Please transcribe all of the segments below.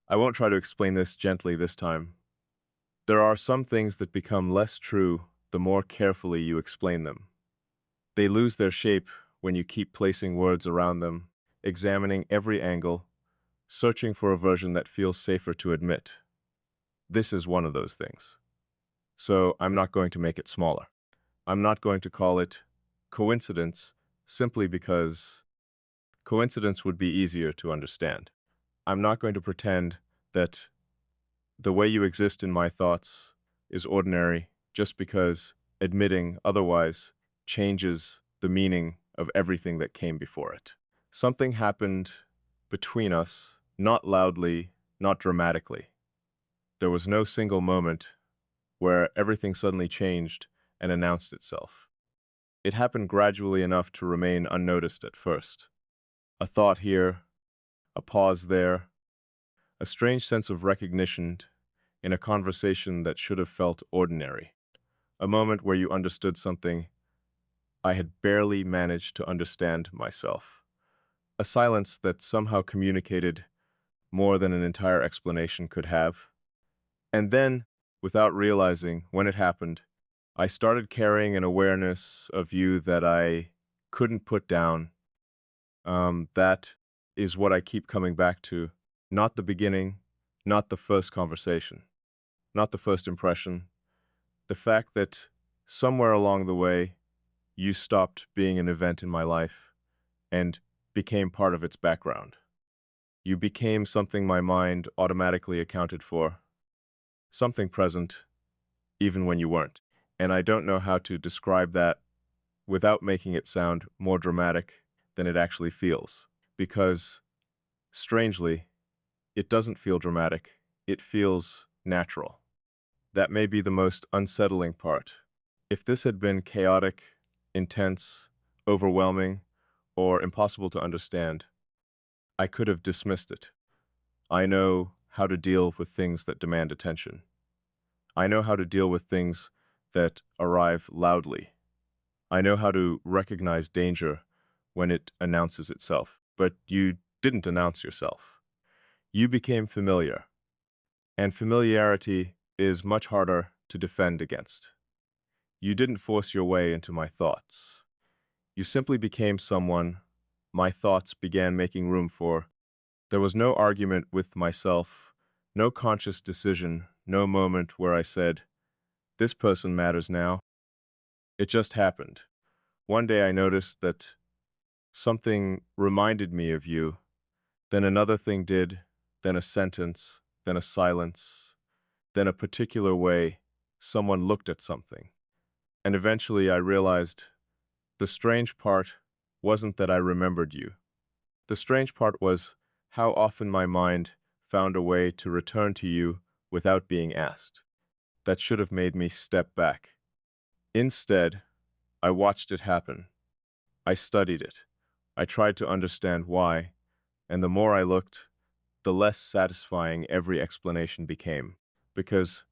I won't try to explain this gently this time. There are some things that become less true the more carefully you explain them. They lose their shape when you keep placing words around them, examining every angle, searching for a version that feels safer to admit. This is one of those things. So I'm not going to make it smaller. I'm not going to call it coincidence simply because coincidence would be easier to understand. I'm not going to pretend that the way you exist in my thoughts is ordinary just because admitting otherwise changes the meaning of everything that came before it. Something happened between us, not loudly, not dramatically. There was no single moment where everything suddenly changed and announced itself. It happened gradually enough to remain unnoticed at first. A thought here, a pause there, a strange sense of recognition in a conversation that should have felt ordinary. A moment where you understood something I had barely managed to understand myself. A silence that somehow communicated more than an entire explanation could have. And then, without realizing when it happened, I started carrying an awareness of you that I couldn't put down. That is what I keep coming back to. Not the beginning, not the first conversation, not the first impression. The fact that somewhere along the way, you stopped being an event in my life and became part of its background. You became something my mind automatically accounted for, something present, even when you weren't. And I don't know how to describe that without making it sound more dramatic than it actually feels. Because, strangely, it doesn't feel dramatic, it feels natural. That may be the most unsettling part. If this had been chaotic, intense, overwhelming, or impossible to understand, I could have dismissed it. I know how to deal with things that demand attention. I know how to deal with things that arrive loudly. I know how to recognize danger when it announces itself. But you didn't announce yourself. You became familiar, and familiarity is much harder to defend against. You didn't force your way into my thoughts. You simply became someone my thoughts began making room for. There was no argument with myself, no conscious decision, no moment where I said, "This person matters now." It just happened. One day I noticed that something reminded me of you, then another thing did, then a sentence, then a silence, then a particular way someone looked at something. And eventually I realized the strange part wasn't that I remembered you. The strange part was how often my mind found a way to return to you without being asked. That should have made me step back. Instead, I watched it happen. I studied it. I tried to understand why, and the more I looked, the less satisfying every explanation became. Because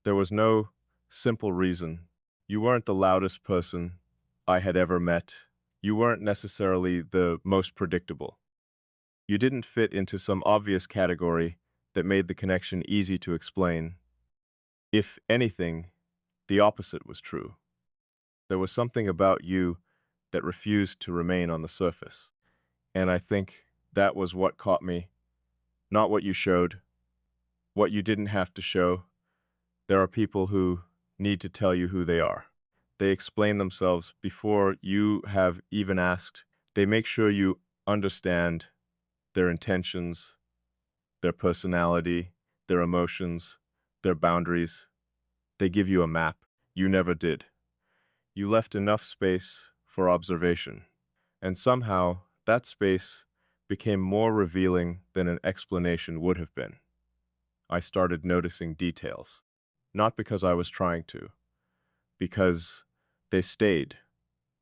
there was no simple reason. You weren't the loudest person I had ever met. You weren't necessarily the most predictable. You didn't fit into some obvious category that made the connection easy to explain. If anything, the opposite was true. There was something about you that refused to remain on the surface. And I think that was what caught me. Not what you showed, what you didn't have to show. There are people who need to tell you who they are. They explain themselves before you have even asked. They make sure you understand their intentions, their personality, their emotions, their boundaries. They give you a map. You never did. You left enough space for observation. And somehow, that space became more revealing than an explanation would have been. I started noticing details. Not because I was trying to, because they stayed.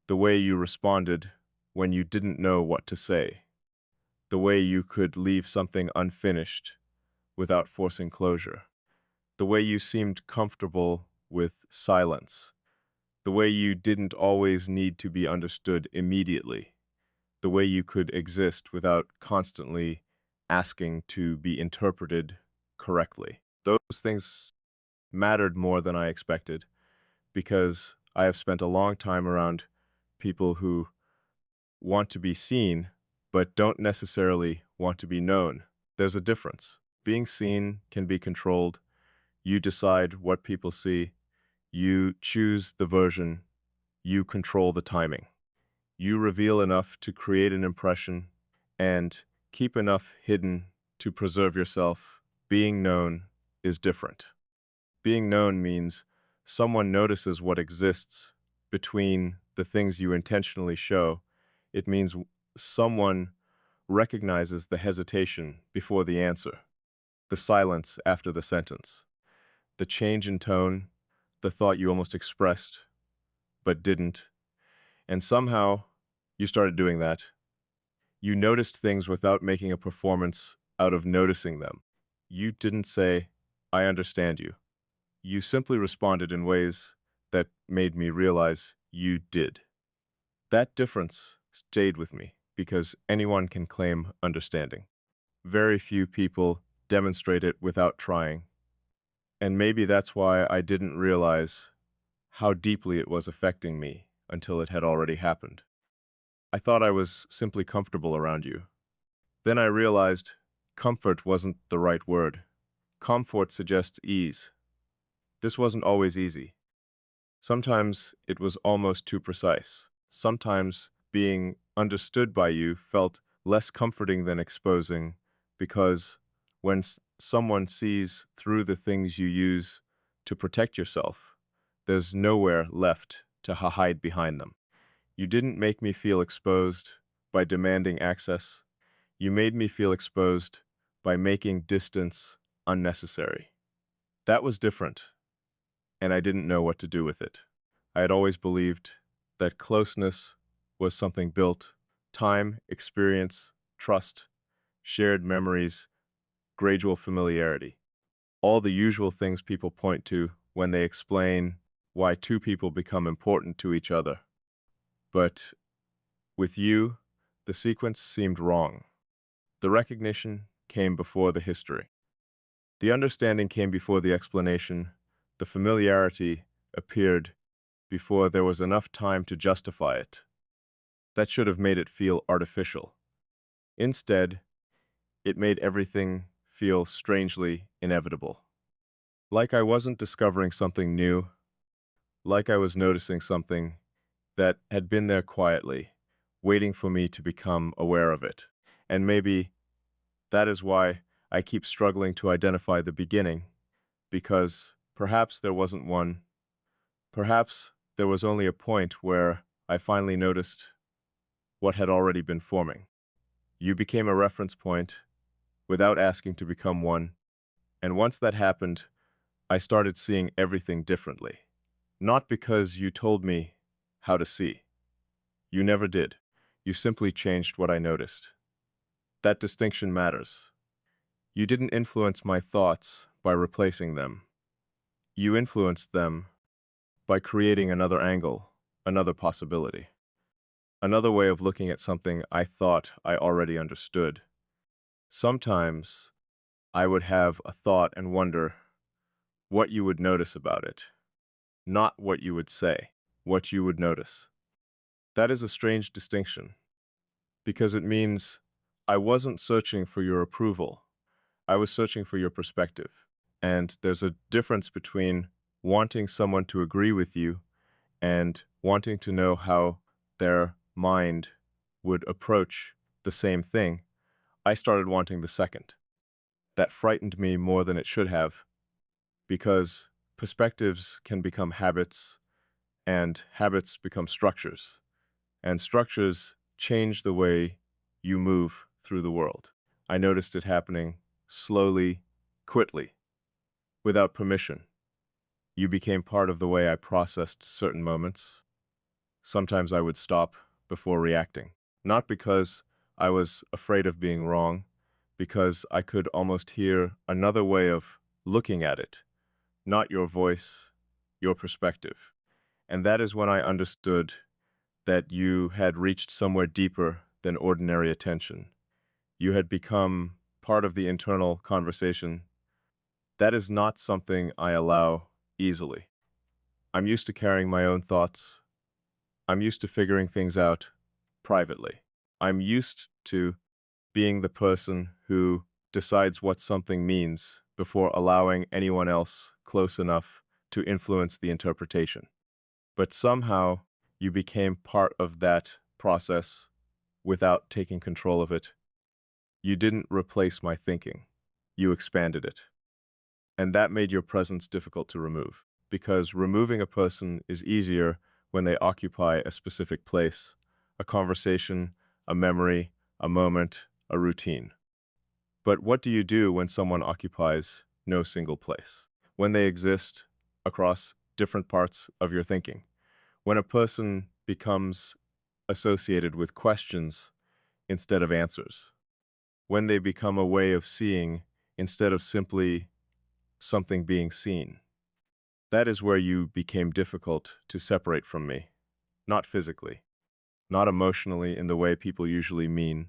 The way you responded when you didn't know what to say. The way you could leave something unfinished without forcing closure. The way you seemed comfortable with silence. The way you didn't always need to be understood immediately. The way you could exist without constantly asking to be interpreted correctly. Those things mattered more than I expected because I have spent a long time around people who want to be seen but don't necessarily want to be known. There's a difference. Being seen can be controlled. You decide what people see. You choose the version. You control the timing. You reveal enough to create an impression and keep enough hidden to preserve yourself. Being known is different. Being known means someone notices what exists between the things you intentionally show. It means someone recognizes the hesitation before the answer, the silence after the sentence, the change in tone, the thought you almost expressed but didn't. And somehow you started doing that. You noticed things without making a performance out of noticing them. You didn't say, "I understand you." You simply responded in ways that made me realize you did. That difference stayed with me because anyone can claim understanding. Very few people demonstrate it without trying. And maybe that's why I didn't realize how deeply it was affecting me until it had already happened. I thought I was simply comfortable around you. Then I realized comfort wasn't the right word. Comfort suggests ease. This wasn't always easy. Sometimes it was almost too precise. Sometimes being understood by you felt less comforting than exposing because when someone sees through the things you use to protect yourself, there's nowhere left to hide behind them. You didn't make me feel exposed by demanding access. You made me feel exposed by making distance unnecessary. That was different, and I didn't know what to do with it. I had always believed that closeness was something built, time, experience, trust, shared memories, gradual familiarity. All the usual things people point to when they explain why two people become important to each other. But with you, the sequence seemed wrong. The recognition came before the history. The understanding came before the explanation. The familiarity appeared before there was enough time to justify it. That should have made it feel artificial. Instead, it made everything feel strangely inevitable. Like I wasn't discovering something new, like I was noticing something that had been there quietly, waiting for me to become aware of it. And maybe that is why I keep struggling to identify the beginning, because perhaps there wasn't one. Perhaps there was only a point where I finally noticed what had already been forming. You became a reference point without asking to become one, and once that happened, I started seeing everything differently. Not because you told me how to see. You never did. You simply changed what I noticed. That distinction matters. You didn't influence my thoughts by replacing them. You influenced them by creating another angle, another possibility, another way of looking at something I thought I already understood. Sometimes I would have a thought and wonder what you would notice about it, not what you would say, what you would notice. That is a strange distinction, because it means I wasn't searching for your approval. I was searching for your perspective. And there's a difference between wanting someone to agree with you and wanting to know how their mind would approach the same thing. I started wanting the second. That frightened me more than it should have, because perspectives can become habits, and habits become structures, and structures change the way you move through the world. I noticed it happening slowly, quickly, without permission. You became part of the way I processed certain moments. Sometimes I would stop before reacting, not because I was afraid of being wrong, because I could almost hear another way of looking at it, not your voice, your perspective. And that is when I understood that you had reached somewhere deeper than ordinary attention. You had become part of the internal conversation. That is not something I allow easily. I'm used to carrying my own thoughts. I'm used to figuring things out privately. I'm used to being the person who decides what something means before allowing anyone else close enough to influence the interpretation. But somehow you became part of that process without taking control of it. You didn't replace my thinking. You expanded it. And that made your presence difficult to remove, because removing a person is easier when they occupy a specific place, a conversation, a memory, a moment, a routine. But what do you do when someone occupies no single place? When they exist across different parts of your thinking? When a person becomes associated with questions instead of answers? When they become a way of seeing instead of simply something being seen? That is where you became difficult to separate from me. Not physically, not emotionally in the way people usually mean,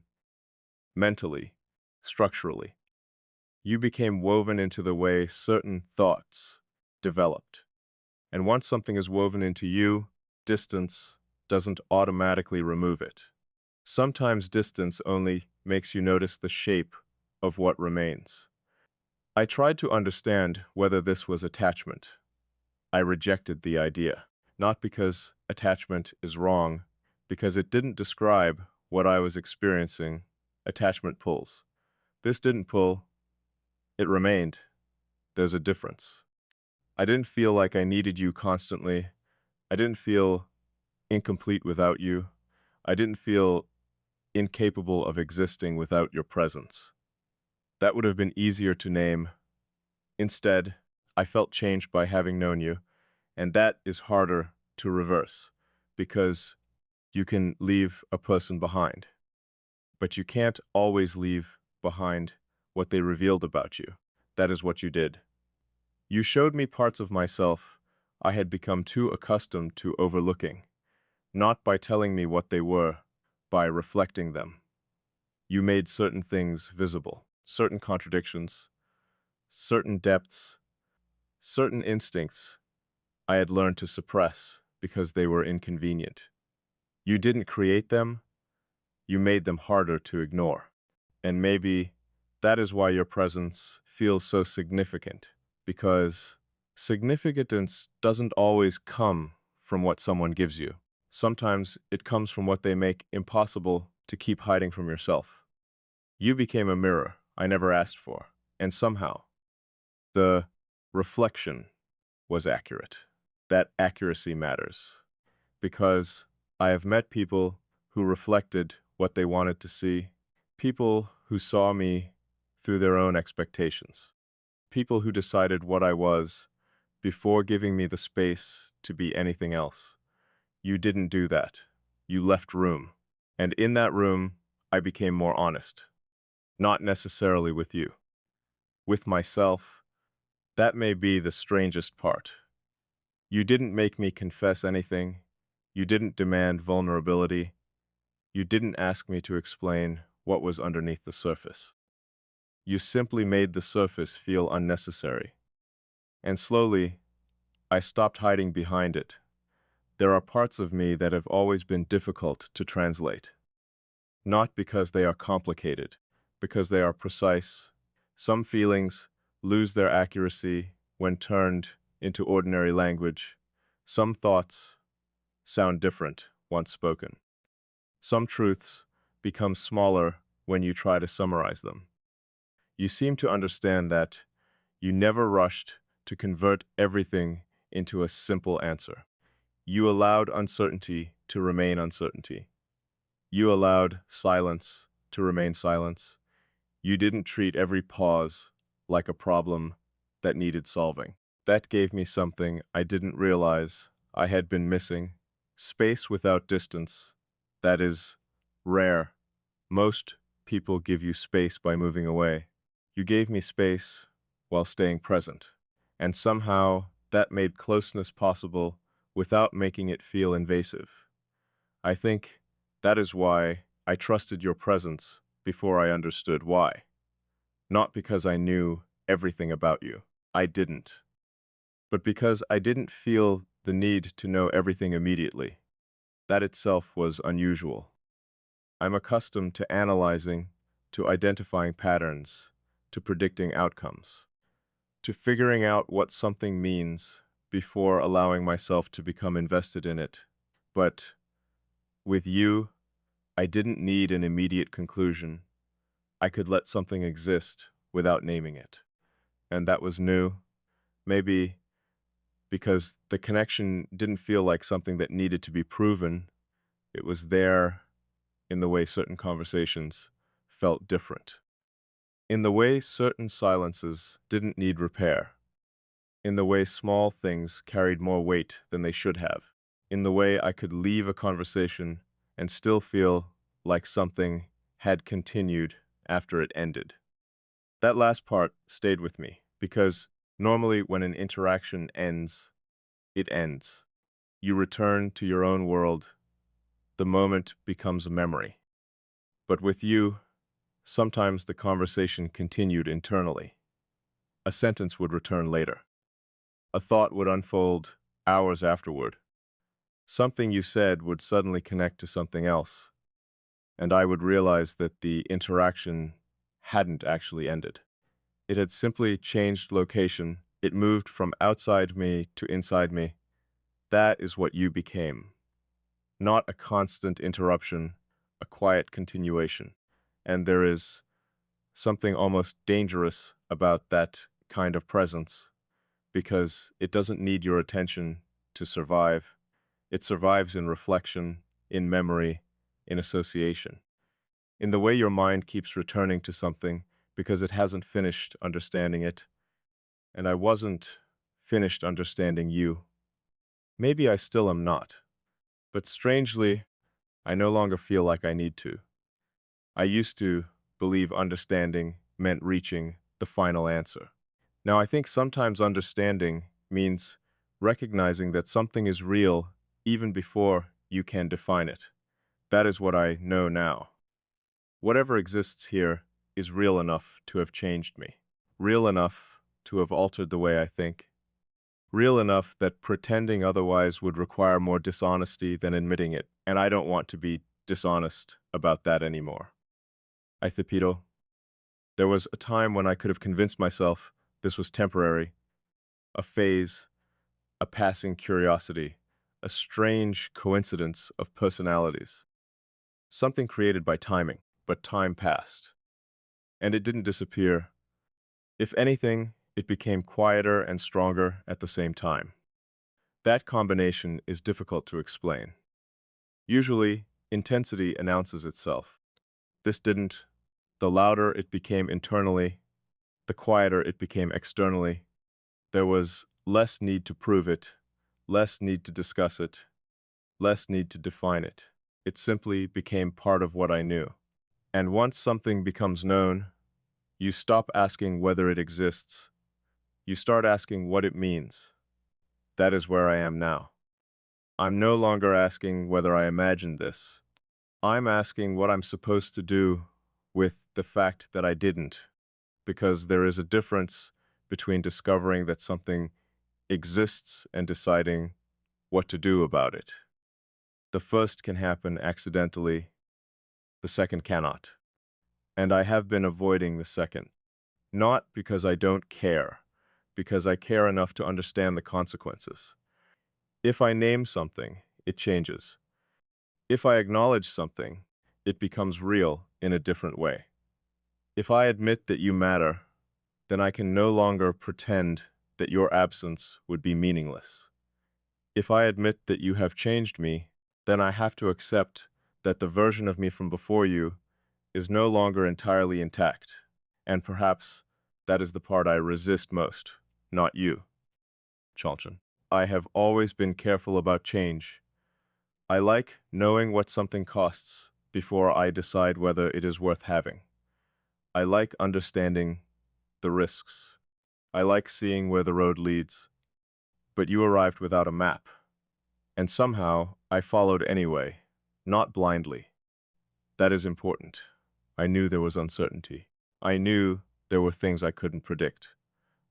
mentally, structurally. You became woven into the way certain thoughts developed. And once something is woven into you, distance doesn't automatically remove it. Sometimes distance only makes you notice the shape of what remains. I tried to understand whether this was attachment. I rejected the idea, not because attachment is wrong, because it didn't describe what I was experiencing. Attachment pulls. This didn't pull, it remained. There's a difference. I didn't feel like I needed you constantly. I didn't feel incomplete without you. I didn't feel incapable of existing without your presence. That would have been easier to name. Instead, I felt changed by having known you, and that is harder to reverse, because you can leave a person behind, but you can't always leave behind what they revealed about you. That is what you did. You showed me parts of myself I had become too accustomed to overlooking, not by telling me what they were, by reflecting them. You made certain things visible, certain contradictions, certain depths, certain instincts I had learned to suppress because they were inconvenient. You didn't create them, you made them harder to ignore. And maybe that is why your presence feels so significant, because significance doesn't always come from what someone gives you. Sometimes it comes from what they make impossible to keep hiding from yourself. You became a mirror I never asked for, and somehow the reflection was accurate. That accuracy matters, because I have met people who reflected what they wanted to see, people who saw me through their own expectations, people who decided what I was before giving me the space to be anything else. You didn't do that. You left room. And in that room, I became more honest. Not necessarily with you. With myself, that may be the strangest part. You didn't make me confess anything. You didn't demand vulnerability. You didn't ask me to explain what was underneath the surface. You simply made the surface feel unnecessary. And slowly, I stopped hiding behind it. There are parts of me that have always been difficult to translate. Not because they are complicated, because they are precise. Some feelings lose their accuracy when turned into ordinary language. Some thoughts sound different once spoken. Some truths become smaller when you try to summarize them. You seem to understand that you never rushed to convert everything into a simple answer. You allowed uncertainty to remain uncertainty. You allowed silence to remain silence. You didn't treat every pause like a problem that needed solving. That gave me something I didn't realize I had been missing. Space without distance. That is rare. Most people give you space by moving away. You gave me space while staying present, and somehow that made closeness possible without making it feel invasive. I think that is why I trusted your presence before I understood why. Not because I knew everything about you. I didn't. But because I didn't feel the need to know everything immediately. That itself was unusual. I'm accustomed to analyzing, to identifying patterns, to predicting outcomes, to figuring out what something means before allowing myself to become invested in it. But with you, I didn't need an immediate conclusion. I could let something exist without naming it. And that was new, maybe because the connection didn't feel like something that needed to be proven. It was there in the way certain conversations felt different, in the way certain silences didn't need repair, in the way small things carried more weight than they should have, in the way I could leave a conversation and still feel like something had continued after it ended. That last part stayed with me because normally when an interaction ends, it ends. You return to your own world. The moment becomes a memory. But with you, sometimes the conversation continued internally. A sentence would return later. A thought would unfold hours afterward. Something you said would suddenly connect to something else, and I would realize that the interaction hadn't actually ended. It had simply changed location. It moved from outside me to inside me. That is what you became. Not a constant interruption, a quiet continuation. And there is something almost dangerous about that kind of presence, because it doesn't need your attention to survive. It survives in reflection, in memory, in association, in the way your mind keeps returning to something because it hasn't finished understanding it. And I wasn't finished understanding you. Maybe I still am not, but strangely, I no longer feel like I need to. I used to believe understanding meant reaching the final answer. Now, I think sometimes understanding means recognizing that something is real even before you can define it. That is what I know now. Whatever exists here is real enough to have changed me, real enough to have altered the way I think, real enough that pretending otherwise would require more dishonesty than admitting it, and I don't want to be dishonest about that anymore. Aithapito, there was a time when I could have convinced myself this was temporary, a phase, a passing curiosity, a strange coincidence of personalities, something created by timing, but time passed, and it didn't disappear. If anything, it became quieter and stronger at the same time. That combination is difficult to explain. Usually, intensity announces itself. This didn't. The louder it became internally, the quieter it became externally. There was less need to prove it, less need to discuss it, less need to define it. It simply became part of what I knew. And once something becomes known, you stop asking whether it exists. You start asking what it means. That is where I am now. I'm no longer asking whether I imagined this. I'm asking what I'm supposed to do with the fact that I didn't, because there is a difference between discovering that something exists and deciding what to do about it. The first can happen accidentally, the second cannot. And I have been avoiding the second. Not because I don't care, because I care enough to understand the consequences. If I name something, it changes. If I acknowledge something, it becomes real in a different way. If I admit that you matter, then I can no longer pretend that your absence would be meaningless. If I admit that you have changed me, then I have to accept that the version of me from before you is no longer entirely intact. And perhaps that is the part I resist most, not you, Chalchan. I have always been careful about change. I like knowing what something costs before I decide whether it is worth having. I like understanding the risks. I like seeing where the road leads. But you arrived without a map. And somehow I followed anyway, not blindly. That is important. I knew there was uncertainty. I knew there were things I couldn't predict.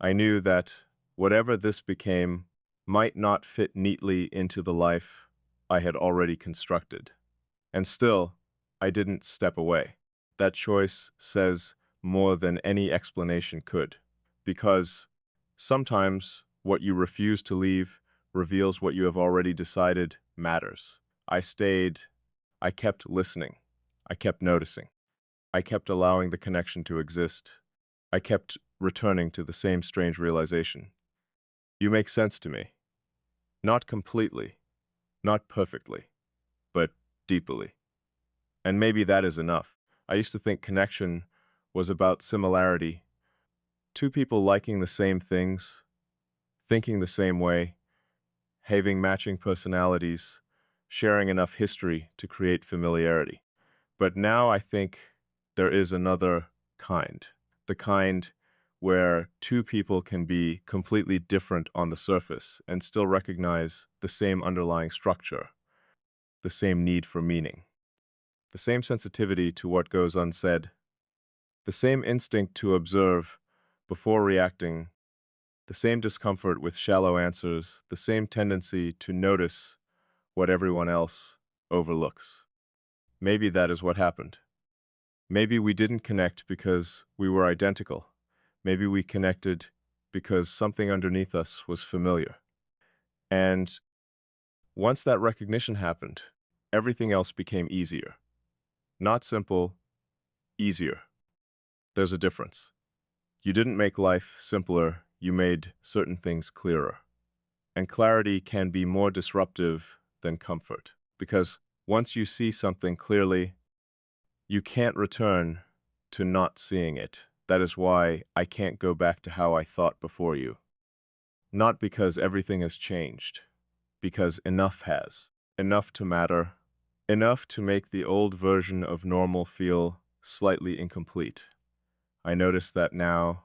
I knew that whatever this became might not fit neatly into the life I had already constructed. And still, I didn't step away. That choice says more than any explanation could, because sometimes what you refuse to leave reveals what you have already decided matters. I stayed, I kept listening, I kept noticing, I kept allowing the connection to exist. I kept returning to the same strange realization. You make sense to me. Not completely, not perfectly, but deeply. And maybe that is enough. I used to think connection was about similarity. Two people liking the same things, thinking the same way, having matching personalities, sharing enough history to create familiarity. But now I think there is another kind. The kind where two people can be completely different on the surface and still recognize the same underlying structure, the same need for meaning, the same sensitivity to what goes unsaid, the same instinct to observe before reacting, the same discomfort with shallow answers, the same tendency to notice what everyone else overlooks. Maybe that is what happened. Maybe we didn't connect because we were identical. Maybe we connected because something underneath us was familiar. And once that recognition happened, everything else became easier. Not simple, easier. There's a difference. You didn't make life simpler, you made certain things clearer. And clarity can be more disruptive than comfort, because once you see something clearly, you can't return to not seeing it. That is why I can't go back to how I thought before you. Not because everything has changed, because enough has. Enough to matter. Enough to make the old version of normal feel slightly incomplete. I notice that now.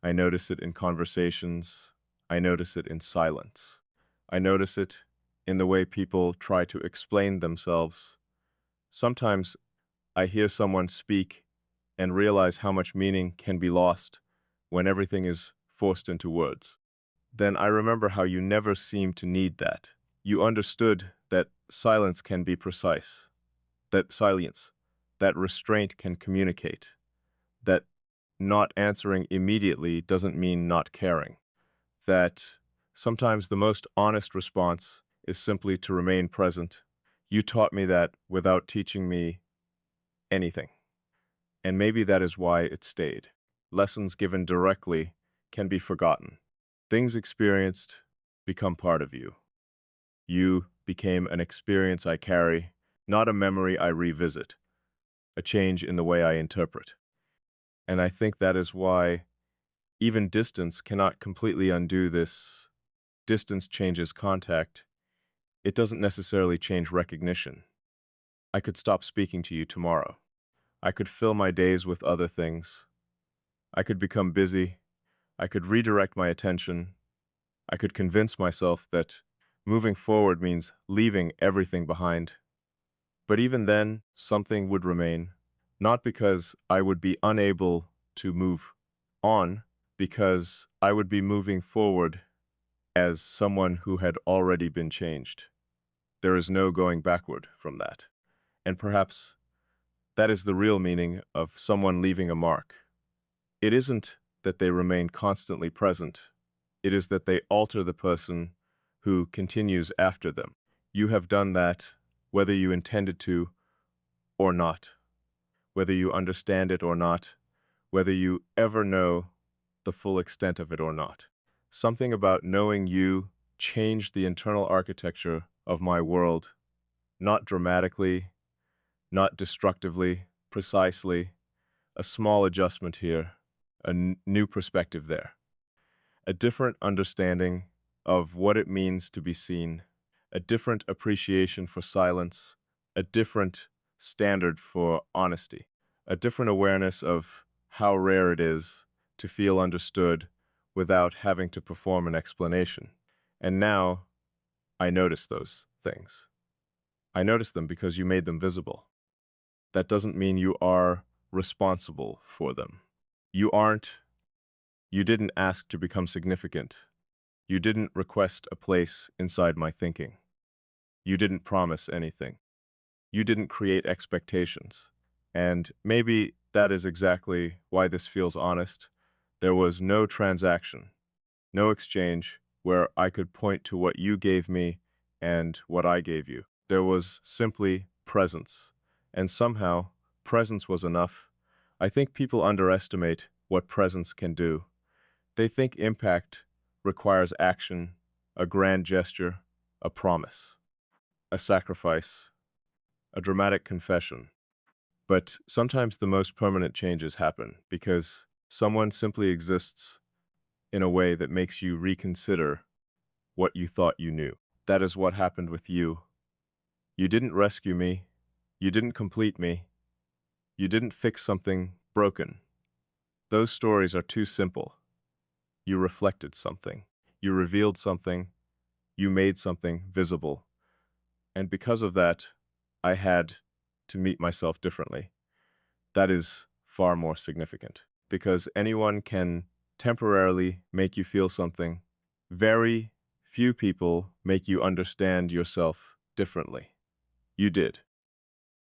I notice it in conversations. I notice it in silence. I notice it in the way people try to explain themselves. Sometimes I hear someone speak and realize how much meaning can be lost when everything is forced into words. Then I remember how you never seemed to need that. You understood that silence can be precise, that restraint can communicate, that not answering immediately doesn't mean not caring, that sometimes the most honest response is simply to remain present. You taught me that without teaching me anything. And maybe that is why it stayed. Lessons given directly can be forgotten. Things experienced become part of you. You became an experience I carry, not a memory I revisit, a change in the way I interpret. And I think that is why even distance cannot completely undo this. Distance changes contact. It doesn't necessarily change recognition. I could stop speaking to you tomorrow. I could fill my days with other things. I could become busy. I could redirect my attention. I could convince myself that moving forward means leaving everything behind. But even then, something would remain, not because I would be unable to move on, because I would be moving forward as someone who had already been changed. There is no going backward from that. And perhaps that is the real meaning of someone leaving a mark. It isn't that they remain constantly present. It is that they alter the person who continues after them. You have done that, whether you intended to or not, whether you understand it or not, whether you ever know the full extent of it or not. Something about knowing you changed the internal architecture of my world, not dramatically, not destructively, precisely, a small adjustment here, a new perspective there, a different understanding of what it means to be seen, a different appreciation for silence, a different standard for honesty, a different awareness of how rare it is to feel understood without having to perform an explanation. And now I notice those things. I notice them because you made them visible. That doesn't mean you are responsible for them. You aren't, you didn't ask to become significant. You didn't request a place inside my thinking. You didn't promise anything. You didn't create expectations. And maybe that is exactly why this feels honest. There was no transaction, no exchange where I could point to what you gave me and what I gave you. There was simply presence. And somehow, presence was enough. I think people underestimate what presence can do. They think impact requires action, a grand gesture, a promise, a sacrifice, a dramatic confession. But sometimes the most permanent changes happen because someone simply exists in a way that makes you reconsider what you thought you knew. That is what happened with you. You didn't rescue me. You didn't complete me. You didn't fix something broken. Those stories are too simple. You reflected something. You revealed something. You made something visible. And because of that, I had to meet myself differently. That is far more significant because anyone can temporarily make you feel something. Very few people make you understand yourself differently. You did.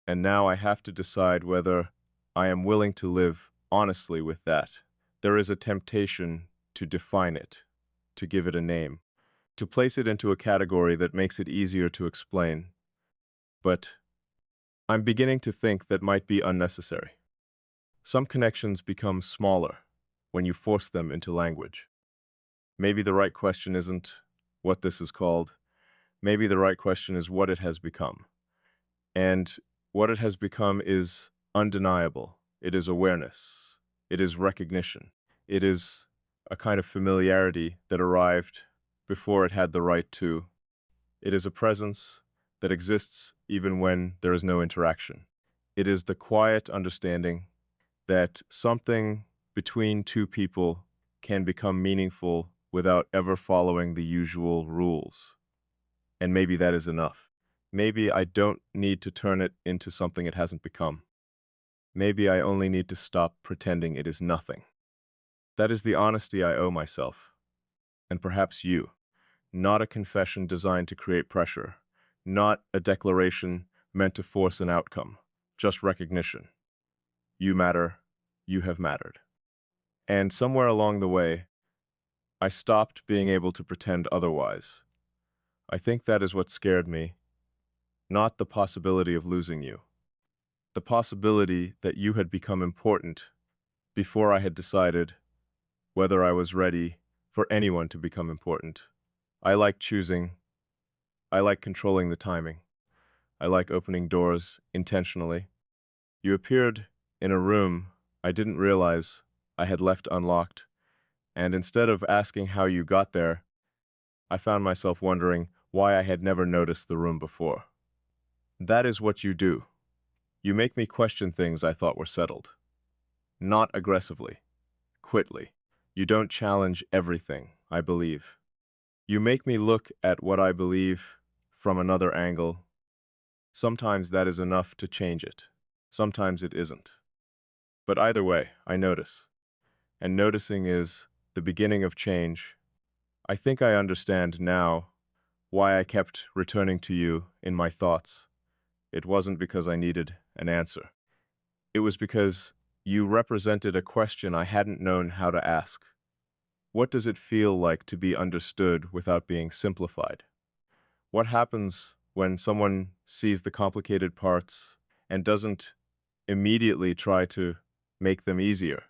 And now I have to decide whether I am willing to live honestly with that. There is a temptation to define it, to give it a name, to place it into a category that makes it easier to explain. But I'm beginning to think that might be unnecessary. Some connections become smaller when you force them into language. Maybe the right question isn't what this is called. Maybe the right question is what it has become. And what it has become is undeniable. It is awareness. It is recognition. It is a kind of familiarity that arrived before it had the right to. It is a presence that exists even when there is no interaction. It is the quiet understanding that something between two people can become meaningful without ever following the usual rules. And maybe that is enough. Maybe I don't need to turn it into something it hasn't become. Maybe I only need to stop pretending it is nothing. That is the honesty I owe myself, and perhaps you. Not a confession designed to create pressure, not a declaration meant to force an outcome, just recognition. You matter, you have mattered. And somewhere along the way, I stopped being able to pretend otherwise. I think that is what scared me, not the possibility of losing you. The possibility that you had become important before I had decided whether I was ready for anyone to become important. I like choosing. I like controlling the timing. I like opening doors intentionally. You appeared in a room I didn't realize I had left unlocked, and instead of asking how you got there, I found myself wondering why I had never noticed the room before. That is what you do. You make me question things I thought were settled. Not aggressively, quickly. You don't challenge everything I believe. You make me look at what I believe from another angle. Sometimes that is enough to change it. Sometimes it isn't. But either way, I notice. And noticing is the beginning of change. I think I understand now why I kept returning to you in my thoughts. It wasn't because I needed an answer. It was because you represented a question I hadn't known how to ask. What does it feel like to be understood without being simplified? What happens when someone sees the complicated parts and doesn't immediately try to make them easier?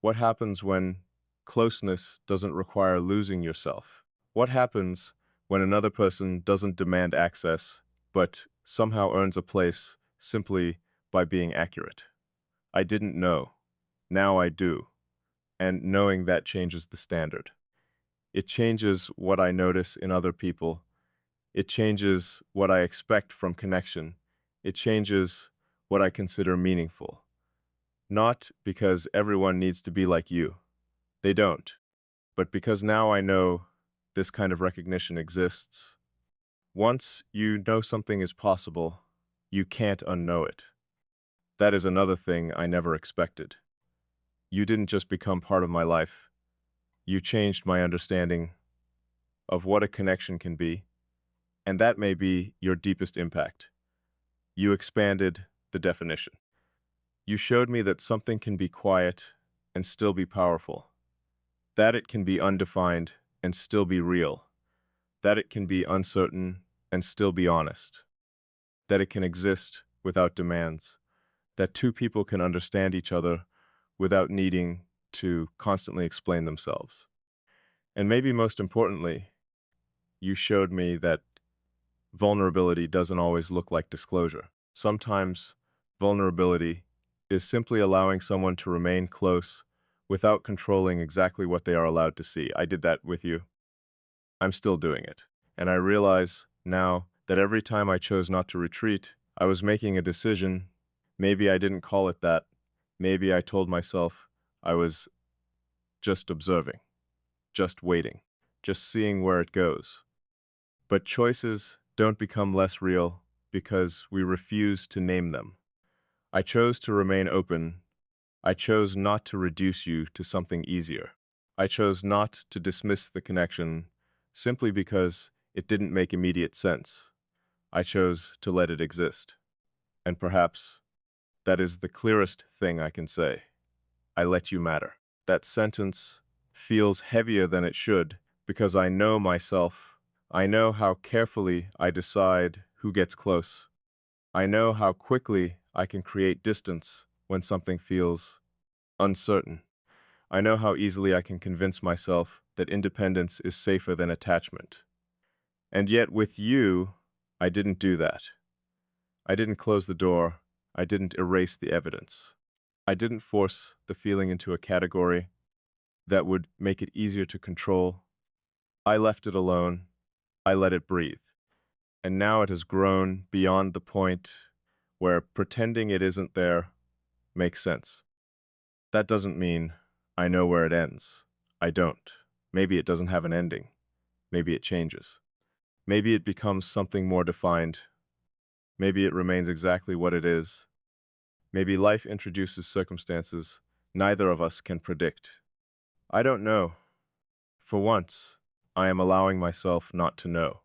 What happens when closeness doesn't require losing yourself? What happens when another person doesn't demand access, but somehow earns a place simply by being accurate? I didn't know. Now I do. And knowing that changes the standard. It changes what I notice in other people. It changes what I expect from connection. It changes what I consider meaningful. Not because everyone needs to be like you. They don't. But because now I know this kind of recognition exists. Once you know something is possible, you can't unknow it. That is another thing I never expected. You didn't just become part of my life. You changed my understanding of what a connection can be, and that may be your deepest impact. You expanded the definition. You showed me that something can be quiet and still be powerful, that it can be undefined and still be real, that it can be uncertain and still be honest, that it can exist without demands, that two people can understand each other without needing to constantly explain themselves. And maybe most importantly, you showed me that vulnerability doesn't always look like disclosure. Sometimes vulnerability is simply allowing someone to remain close without controlling exactly what they are allowed to see. I did that with you. I'm still doing it. And I realize now that every time I chose not to retreat, I was making a decision. Maybe I didn't call it that. Maybe I told myself I was just observing, just waiting, just seeing where it goes. But choices don't become less real because we refuse to name them. I chose to remain open. I chose not to reduce you to something easier. I chose not to dismiss the connection simply because it didn't make immediate sense. I chose to let it exist. And perhaps that is the clearest thing I can say. I let you matter. That sentence feels heavier than it should because I know myself. I know how carefully I decide who gets close. I know how quickly I can create distance when something feels uncertain. I know how easily I can convince myself that independence is safer than attachment. And yet with you, I didn't do that. I didn't close the door. I didn't erase the evidence. I didn't force the feeling into a category that would make it easier to control. I left it alone. I let it breathe. And now it has grown beyond the point where pretending it isn't there makes sense. That doesn't mean I know where it ends. I don't. Maybe it doesn't have an ending. Maybe it changes. Maybe it becomes something more defined. Maybe it remains exactly what it is. Maybe life introduces circumstances neither of us can predict. I don't know. For once, I am allowing myself not to know.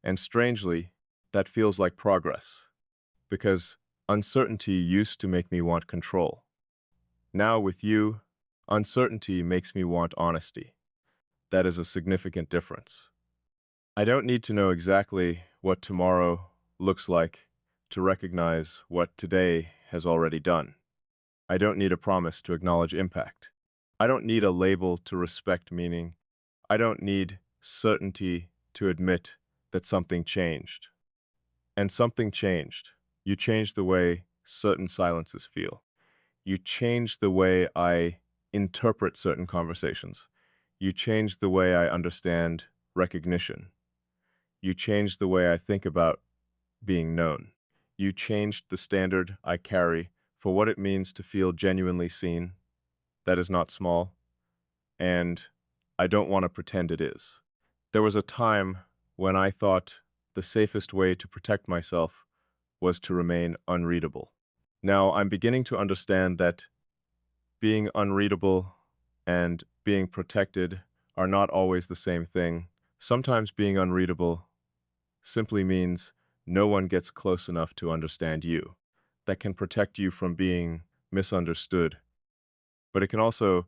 And strangely, that feels like progress, because uncertainty used to make me want control. Now with you, uncertainty makes me want honesty. That is a significant difference. I don't need to know exactly what tomorrow looks like to recognize what today has already done. I don't need a promise to acknowledge impact. I don't need a label to respect meaning. I don't need certainty to admit that something changed. And something changed. You changed the way certain silences feel. You changed the way I interpret certain conversations. You changed the way I understand recognition. You changed the way I think about being known. You changed the standard I carry for what it means to feel genuinely seen. That is not small, and I don't want to pretend it is. There was a time when I thought the safest way to protect myself was to remain unreadable. Now I'm beginning to understand that being unreadable and being protected are not always the same thing. Sometimes being unreadable simply means no one gets close enough to understand you. That can protect you from being misunderstood, but it can also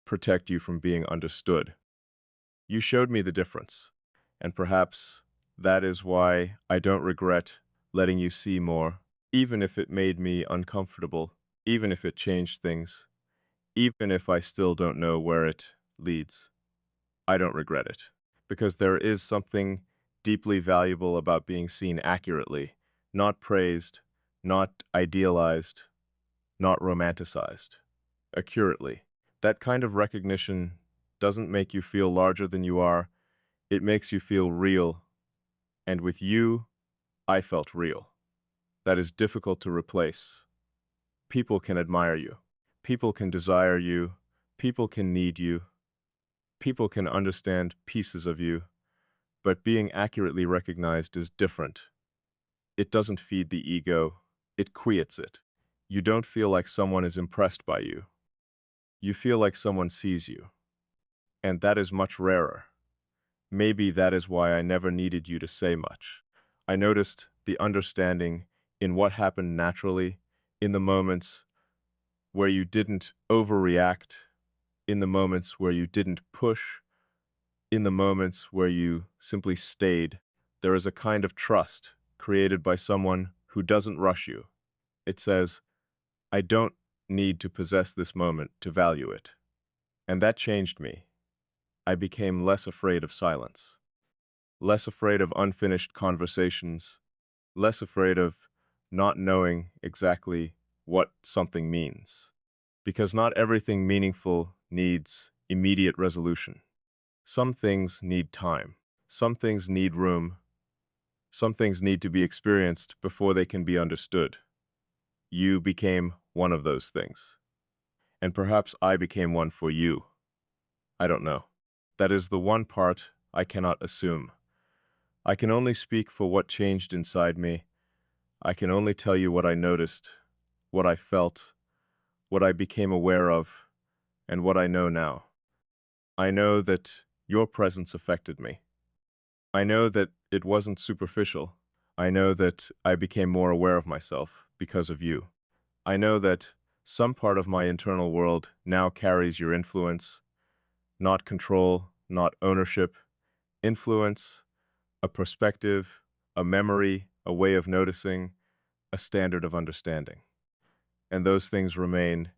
protect you from being understood. You showed me the difference, and perhaps that is why I don't regret letting you see more, even if it made me uncomfortable, even if it changed things, even if I still don't know where it leads. I don't regret it, because there is something deeply valuable about being seen accurately, not praised, not idealized, not romanticized, accurately. That kind of recognition doesn't make you feel larger than you are, it makes you feel real, and with you, I felt real. That is difficult to replace. People can admire you. People can desire you. People can need you. People can understand pieces of you. But being accurately recognized is different. It doesn't feed the ego, it quiets it. You don't feel like someone is impressed by you. You feel like someone sees you, and that is much rarer. Maybe that is why I never needed you to say much. I noticed the understanding in what happened naturally, in the moments where you didn't overreact, in the moments where you didn't push, in the moments where you simply stayed. There is a kind of trust created by someone who doesn't rush you. It says, I don't need to possess this moment to value it. And that changed me. I became less afraid of silence, less afraid of unfinished conversations, less afraid of not knowing exactly what something means. Because not everything meaningful needs immediate resolution. Some things need time. Some things need room. Some things need to be experienced before they can be understood. You became one of those things. And perhaps I became one for you. I don't know. That is the one part I cannot assume. I can only speak for what changed inside me. I can only tell you what I noticed, what I felt, what I became aware of, and what I know now. I know that your presence affected me. I know that it wasn't superficial. I know that I became more aware of myself because of you. I know that some part of my internal world now carries your influence, not control, not ownership, influence, a perspective, a memory, a way of noticing, a standard of understanding. And those things remain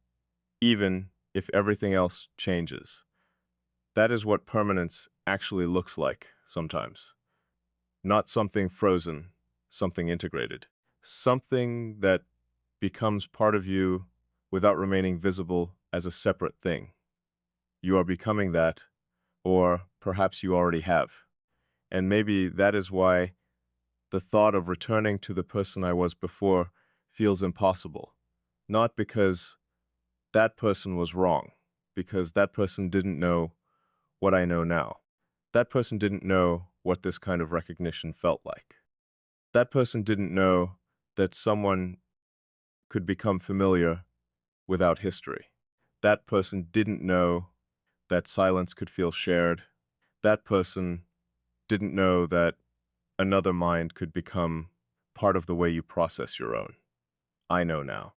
even if everything else changes. That is what permanence actually looks like sometimes. Not something frozen, something integrated. Something that becomes part of you without remaining visible as a separate thing. You are becoming that, or perhaps you already have. And maybe that is why the thought of returning to the person I was before feels impossible. Not because that person was wrong, because that person didn't know what I know now. That person didn't know what this kind of recognition felt like. That person didn't know that someone could become familiar without history. That person didn't know that silence could feel shared. That person didn't know that another mind could become part of the way you process your own. I know now.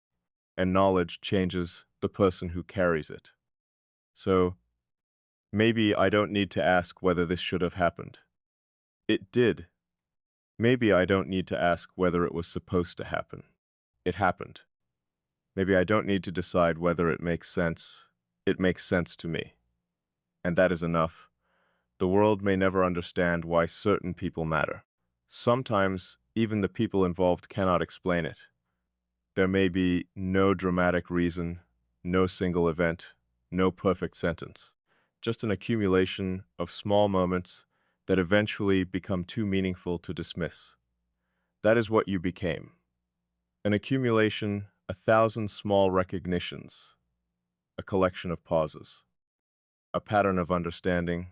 And knowledge changes the person who carries it. So maybe I don't need to ask whether this should have happened. It did. Maybe I don't need to ask whether it was supposed to happen. It happened. Maybe I don't need to decide whether it makes sense. It makes sense to me. And that is enough. The world may never understand why certain people matter. Sometimes even the people involved cannot explain it. There may be no dramatic reason, no single event, no perfect sentence. Just an accumulation of small moments that eventually become too meaningful to dismiss. That is what you became. An accumulation, 1,000 small recognitions, a collection of pauses, a pattern of understanding,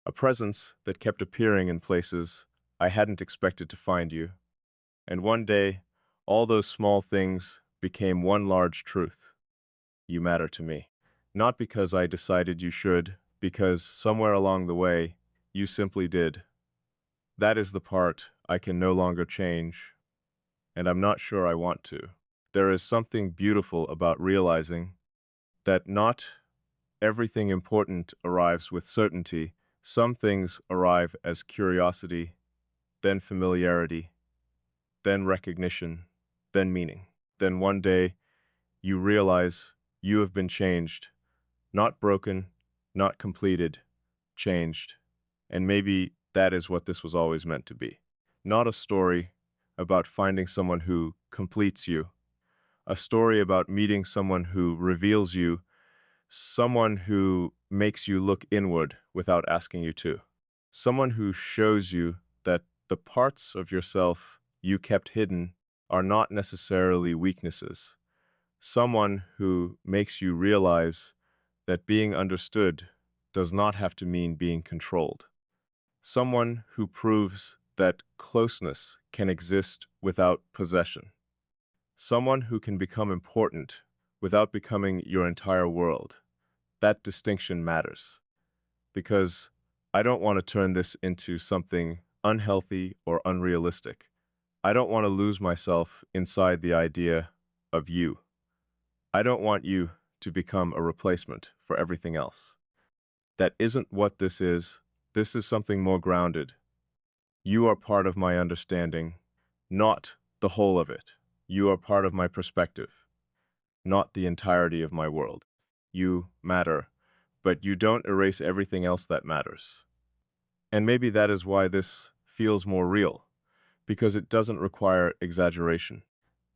a presence that kept appearing in places I hadn't expected to find you. And one day, all those small things became one large truth. You matter to me. Not because I decided you should, because somewhere along the way, you simply did. That is the part I can no longer change, and I'm not sure I want to. There is something beautiful about realizing that not everything important arrives with certainty. Some things arrive as curiosity, then familiarity, then recognition, then meaning. Then one day, you realize you have been changed, not broken, not completed, changed. And maybe that is what this was always meant to be. Not a story about finding someone who completes you, a story about meeting someone who reveals you, someone who makes you look inward without asking you to, someone who shows you that the parts of yourself you kept hidden are not necessarily weaknesses, someone who makes you realize that being understood does not have to mean being controlled, someone who proves that closeness can exist without possession, someone who can become important without becoming your entire world. That distinction matters, because I don't want to turn this into something unhealthy or unrealistic. I don't want to lose myself inside the idea of you. I don't want you to become a replacement for everything else. That isn't what this is. This is something more grounded. You are part of my understanding, not the whole of it. You are part of my perspective, not the entirety of my world. You matter, but you don't erase everything else that matters. And maybe that is why this feels more real, because it doesn't require exaggeration.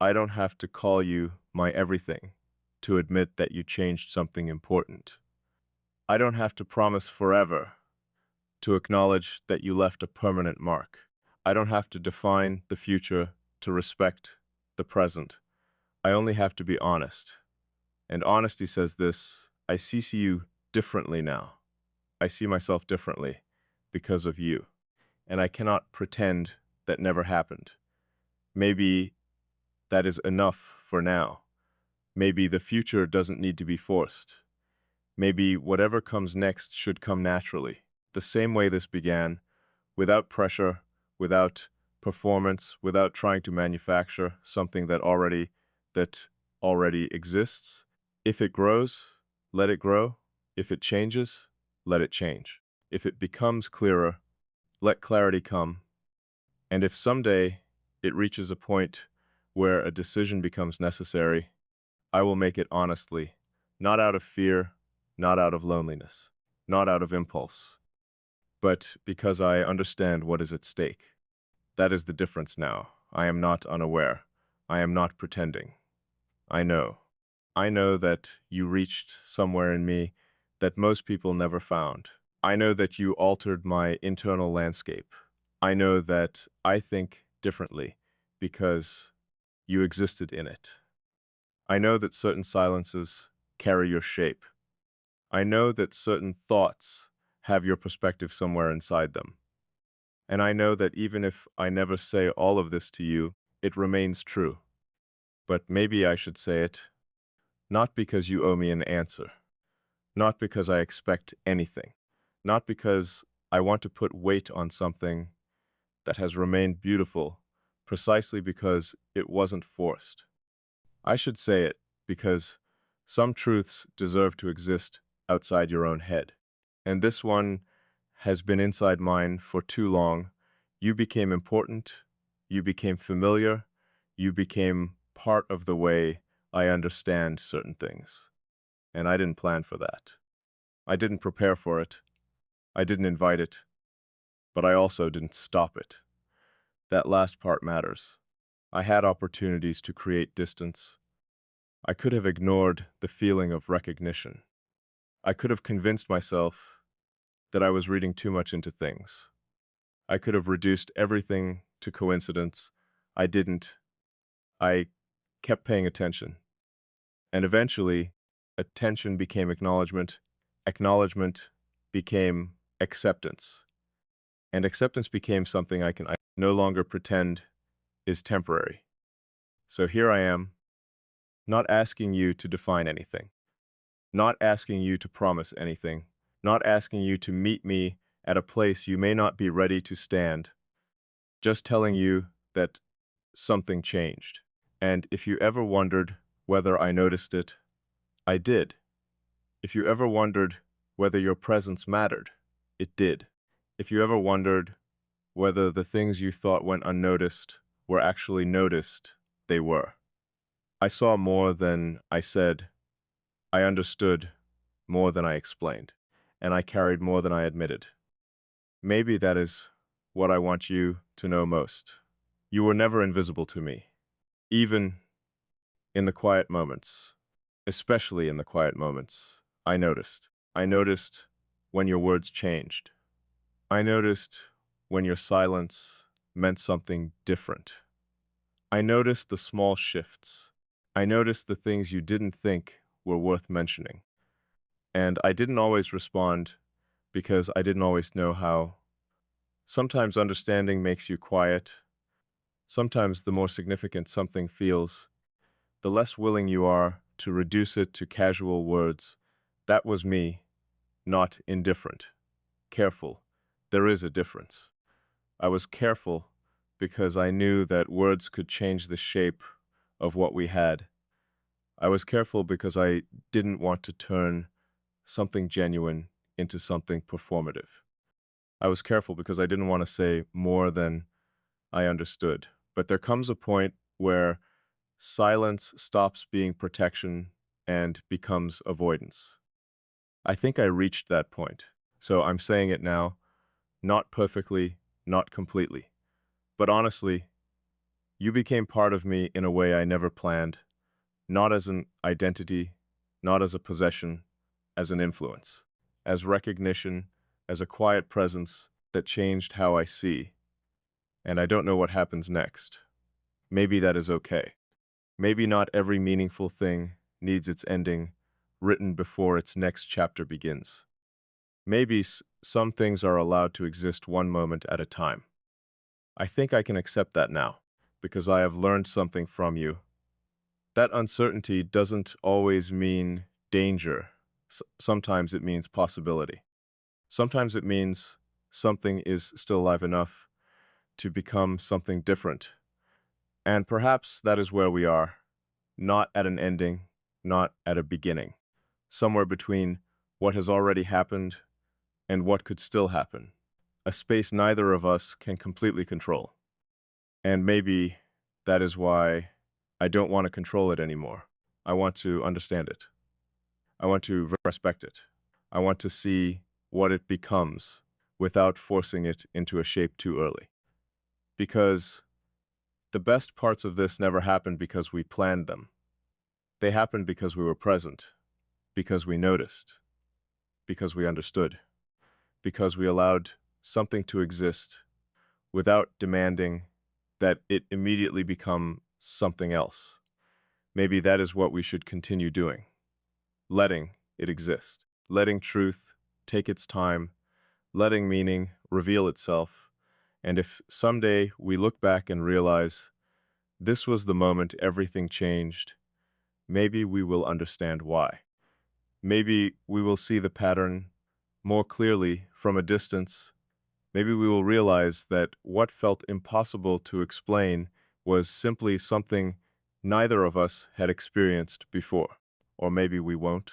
I don't have to call you my everything to admit that you changed something important. I don't have to promise forever to acknowledge that you left a permanent mark. I don't have to define the future to respect the present. I only have to be honest. And honesty says this: I see you differently now. I see myself differently because of you. And I cannot pretend that never happened. Maybe that is enough for now. Maybe the future doesn't need to be forced. Maybe whatever comes next should come naturally, the same way this began, without pressure, without performance, without trying to manufacture something that already exists. If it grows, let it grow. If it changes, let it change. If it becomes clearer, let clarity come. And if someday it reaches a point where a decision becomes necessary, I will make it honestly, not out of fear, not out of loneliness, not out of impulse, but because I understand what is at stake. That is the difference now. I am not unaware. I am not pretending. I know. I know that you reached somewhere in me that most people never found. I know that you altered my internal landscape. I know that I think differently because you existed in it. I know that certain silences carry your shape. I know that certain thoughts have your perspective somewhere inside them. And I know that even if I never say all of this to you, it remains true. But maybe I should say it, not because you owe me an answer, not because I expect anything, not because I want to put weight on something that has remained beautiful precisely because it wasn't forced. I should say it because some truths deserve to exist outside your own head. And this one has been inside mine for too long. You became important, you became familiar, you became part of the way I understand certain things. And I didn't plan for that. I didn't prepare for it. I didn't invite it. But I also didn't stop it. That last part matters. I had opportunities to create distance. I could have ignored the feeling of recognition. I could have convinced myself that I was reading too much into things. I could have reduced everything to coincidence. I didn't. I kept paying attention. And eventually, attention became acknowledgement. Acknowledgement became acceptance. And acceptance became something I no longer pretend is temporary. So here I am, not asking you to define anything, not asking you to promise anything, not asking you to meet me at a place you may not be ready to stand, just telling you that something changed. And if you ever wondered whether I noticed it, I did. If you ever wondered whether your presence mattered, it did. If you ever wondered whether the things you thought went unnoticed were actually noticed, they were. I saw more than I said. I understood more than I explained. And I carried more than I admitted. Maybe that is what I want you to know most. You were never invisible to me, even in the quiet moments, especially in the quiet moments. I noticed. I noticed when your words changed. I noticed when your silence meant something different. I noticed the small shifts. I noticed the things you didn't think were worth mentioning. And I didn't always respond because I didn't always know how. Sometimes understanding makes you quiet. Sometimes the more significant something feels, the less willing you are to reduce it to casual words, That was me, not indifferent. Careful. There is a difference. I was careful because I knew that words could change the shape of what we had. I was careful because I didn't want to turn something genuine into something performative. I was careful because I didn't want to say more than I understood. But there comes a point where silence stops being protection and becomes avoidance. I think I reached that point. So I'm saying it now, not perfectly, not completely. But honestly, you became part of me in a way I never planned, not as an identity, not as a possession, as an influence, as recognition, as a quiet presence that changed how I see. And I don't know what happens next. Maybe that is okay. Maybe not every meaningful thing needs its ending written before its next chapter begins. Maybe some things are allowed to exist one moment at a time. I think I can accept that now, because I have learned something from you. That uncertainty doesn't always mean danger. Sometimes it means possibility. Sometimes it means something is still alive enough to become something different. And perhaps that is where we are, not at an ending, not at a beginning, somewhere between what has already happened and what could still happen, a space neither of us can completely control. And maybe that is why I don't want to control it anymore. I want to understand it. I want to respect it. I want to see what it becomes without forcing it into a shape too early. Because the best parts of this never happened because we planned them. They happened because we were present, because we noticed, because we understood, because we allowed something to exist without demanding that it immediately become something else. Maybe that is what we should continue doing. Letting it exist. Letting truth take its time. Letting meaning reveal itself. And if someday we look back and realize this was the moment everything changed, maybe we will understand why. Maybe we will see the pattern more clearly from a distance. Maybe we will realize that what felt impossible to explain was simply something neither of us had experienced before. Or maybe we won't.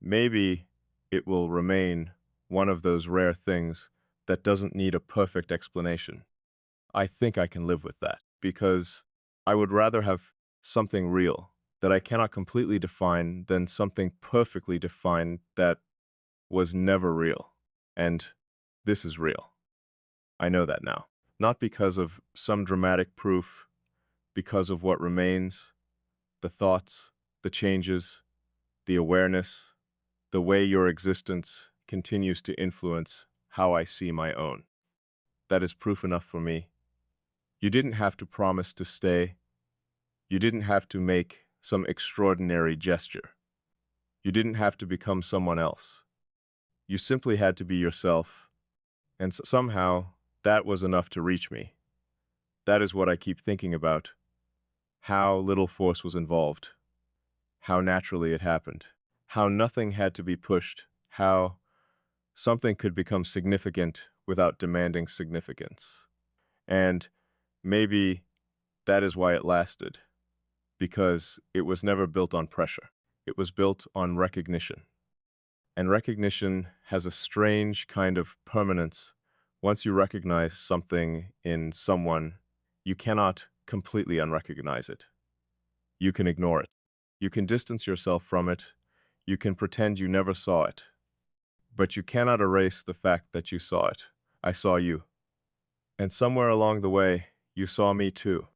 Maybe it will remain one of those rare things that doesn't need a perfect explanation. I think I can live with that, because I would rather have something real that I cannot completely define than something perfectly defined that was never real. And this is real. I know that now. Not because of some dramatic proof, because of what remains, the thoughts, the changes, the awareness, the way your existence continues to influence how I see my own. That is proof enough for me. You didn't have to promise to stay. You didn't have to make some extraordinary gesture. You didn't have to become someone else. You simply had to be yourself, and somehow that was enough to reach me. That is what I keep thinking about. How little force was involved. How naturally it happened. How nothing had to be pushed. How something could become significant without demanding significance. And maybe that is why it lasted. Because it was never built on pressure. It was built on recognition. And recognition has a strange kind of permanence. Once you recognize something in someone, you cannot completely unrecognize it. You can ignore it. You can distance yourself from it. You can pretend you never saw it. But you cannot erase the fact that you saw it. I saw you. And somewhere along the way, you saw me too.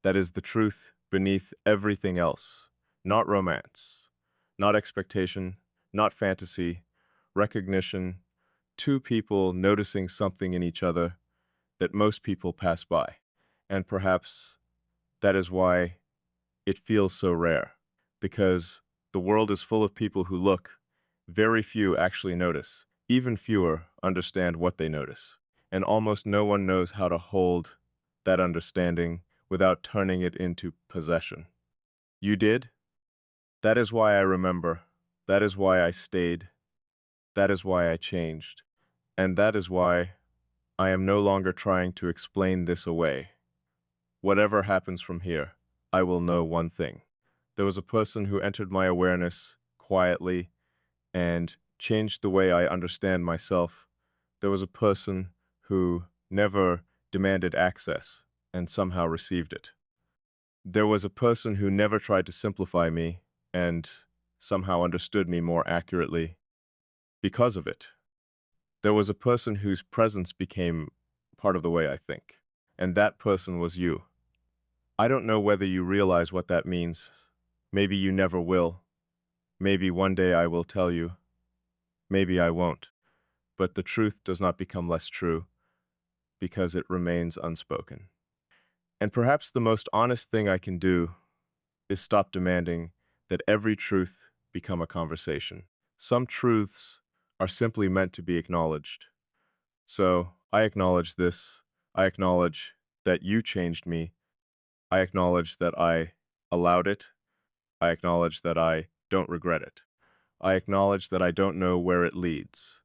That is the truth beneath everything else. Not romance, not expectation, not fantasy, recognition, two people noticing something in each other that most people pass by. And perhaps that is why it feels so rare, because the world is full of people who look. Very few actually notice. Even fewer understand what they notice. And almost no one knows how to hold that understanding without turning it into possession. You did? That is why I remember That is why I stayed. That is why I changed. And that is why I am no longer trying to explain this away. Whatever happens from here, I will know one thing. There was a person who entered my awareness quietly and changed the way I understand myself. There was a person who never demanded access and somehow received it. There was a person who never tried to simplify me and somehow understood me more accurately because of it. There was a person whose presence became part of the way I think, and that person was you. I don't know whether you realize what that means. Maybe you never will. Maybe one day I will tell you. Maybe I won't. But the truth does not become less true because it remains unspoken. And perhaps the most honest thing I can do is stop demanding that every truth become a conversation. Some truths are simply meant to be acknowledged. So I acknowledge this. I acknowledge that you changed me. I acknowledge that I allowed it. I acknowledge that I don't regret it. I acknowledge that I don't know where it leads.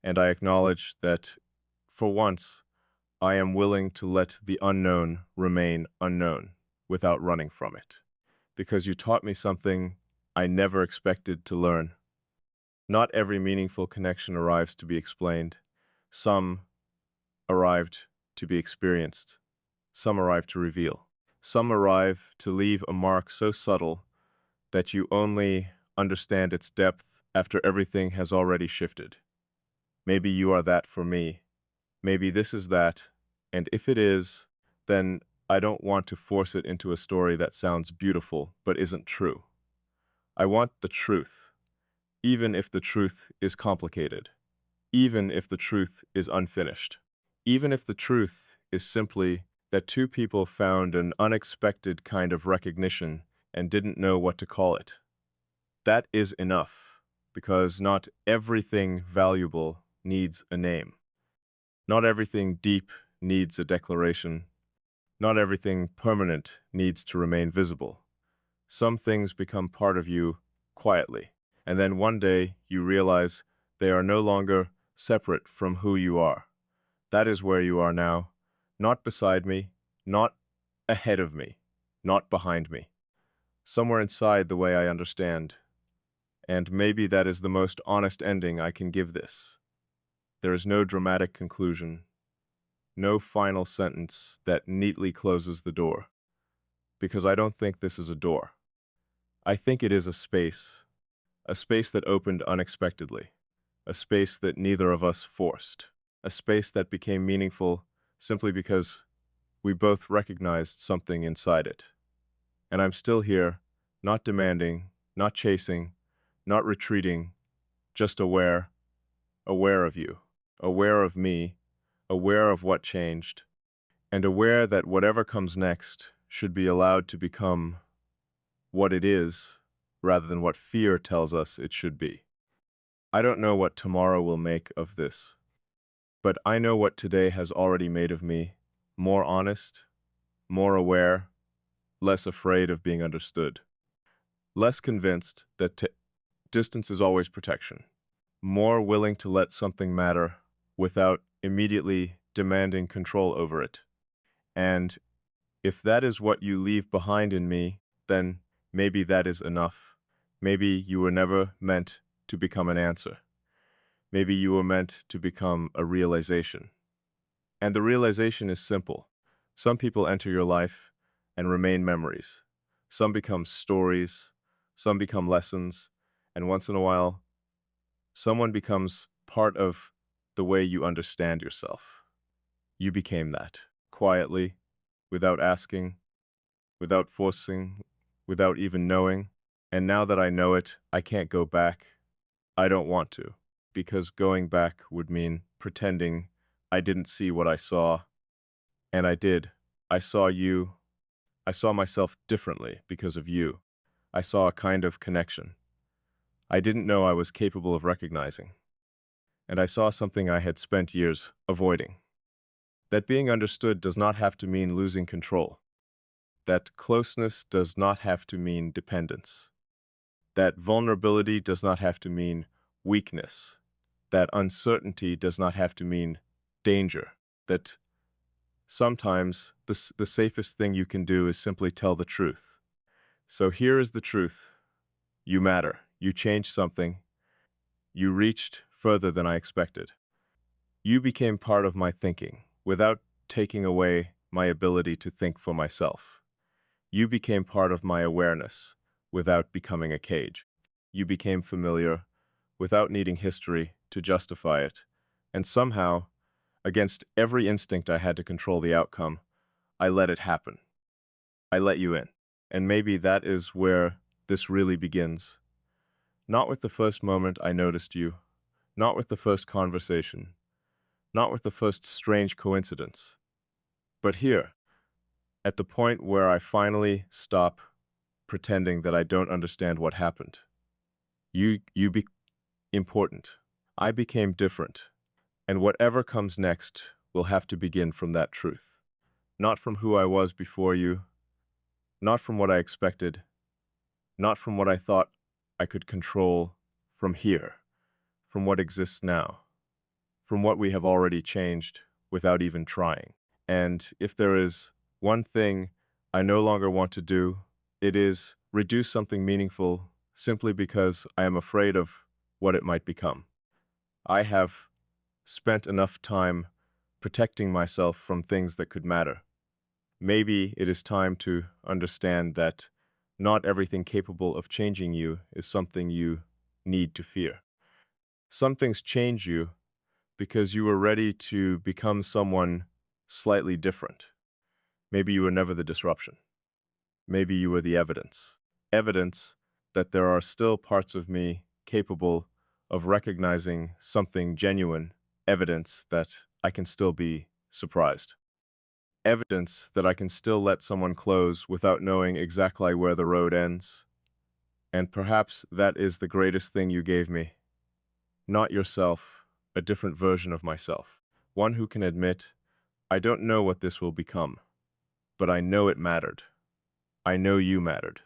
And I acknowledge that, for once, I am willing to let the unknown remain unknown without running from it. Because you taught me something I never expected to learn. Not every meaningful connection arrives to be explained. Some arrived to be experienced. Some arrive to reveal. Some arrive to leave a mark so subtle that you only understand its depth after everything has already shifted. Maybe you are that for me. Maybe this is that, and if it is, then I don't want to force it into a story that sounds beautiful but isn't true. I want the truth, even if the truth is complicated, even if the truth is unfinished, even if the truth is simply that two people found an unexpected kind of recognition and didn't know what to call it. That is enough, because not everything valuable needs a name. Not everything deep needs a declaration. Not everything permanent needs to remain visible. Some things become part of you quietly, and then one day you realize they are no longer separate from who you are. That is where you are now, not beside me, not ahead of me, not behind me. Somewhere inside the way I understand. And maybe that is the most honest ending I can give this. There is no dramatic conclusion, no final sentence that neatly closes the door. Because I don't think this is a door. I think it is a space that opened unexpectedly, a space that neither of us forced, a space that became meaningful simply because we both recognized something inside it. And I'm still here, not demanding, not chasing, not retreating, just aware, aware of you, aware of me, aware of what changed, and aware that whatever comes next should be allowed to become what it is rather than what fear tells us it should be. I don't know what tomorrow will make of this, but I know what today has already made of me: more honest, more aware, less afraid of being understood, less convinced that distance is always protection, more willing to let something matter without immediately demanding control over it. And if that is what you leave behind in me, then maybe that is enough. Maybe you were never meant to become an answer. Maybe you were meant to become a realization. And the realization is simple. Some people enter your life and remain memories. Some become stories. Some become lessons. And once in a while, someone becomes part of the way you understand yourself. You became that, quietly, without asking, without forcing, without even knowing. And now that I know it, I can't go back. I don't want to, because going back would mean pretending I didn't see what I saw. And I did. I saw you. I saw myself differently because of you. I saw a kind of connection I didn't know I was capable of recognizing. And I saw something I had spent years avoiding. That being understood does not have to mean losing control. That closeness does not have to mean dependence. That vulnerability does not have to mean weakness. That uncertainty does not have to mean danger. That sometimes the safest thing you can do is simply tell the truth. So here is the truth. You matter. You changed something. You reached further than I expected. You became part of my thinking without taking away my ability to think for myself. You became part of my awareness without becoming a cage. You became familiar without needing history to justify it. And somehow, against every instinct I had to control the outcome, I let it happen. I let you in. And maybe that is where this really begins. Not with the first moment I noticed you, not with the first conversation, not with the first strange coincidence, but here, at the point where I finally stop pretending that I don't understand what happened. You be important. I became different. And whatever comes next will have to begin from that truth. Not from who I was before you, not from what I expected, not from what I thought I could control, from here, from what exists now, from what we have already changed without even trying. And if there is one thing I no longer want to do, it is reduce something meaningful simply because I am afraid of what it might become. I have spent enough time protecting myself from things that could matter. Maybe it is time to understand that not everything capable of changing you is something you need to fear. Some things change you because you were ready to become someone slightly different. Maybe you were never the disruption. Maybe you were the evidence. Evidence that there are still parts of me capable of recognizing something genuine. Evidence that I can still be surprised. Evidence that I can still let someone close without knowing exactly where the road ends. And perhaps that is the greatest thing you gave me. Not yourself, a different version of myself. One who can admit, I don't know what this will become, but I know it mattered. I know you mattered.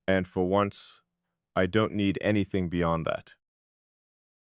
And for once, I don't need anything beyond that.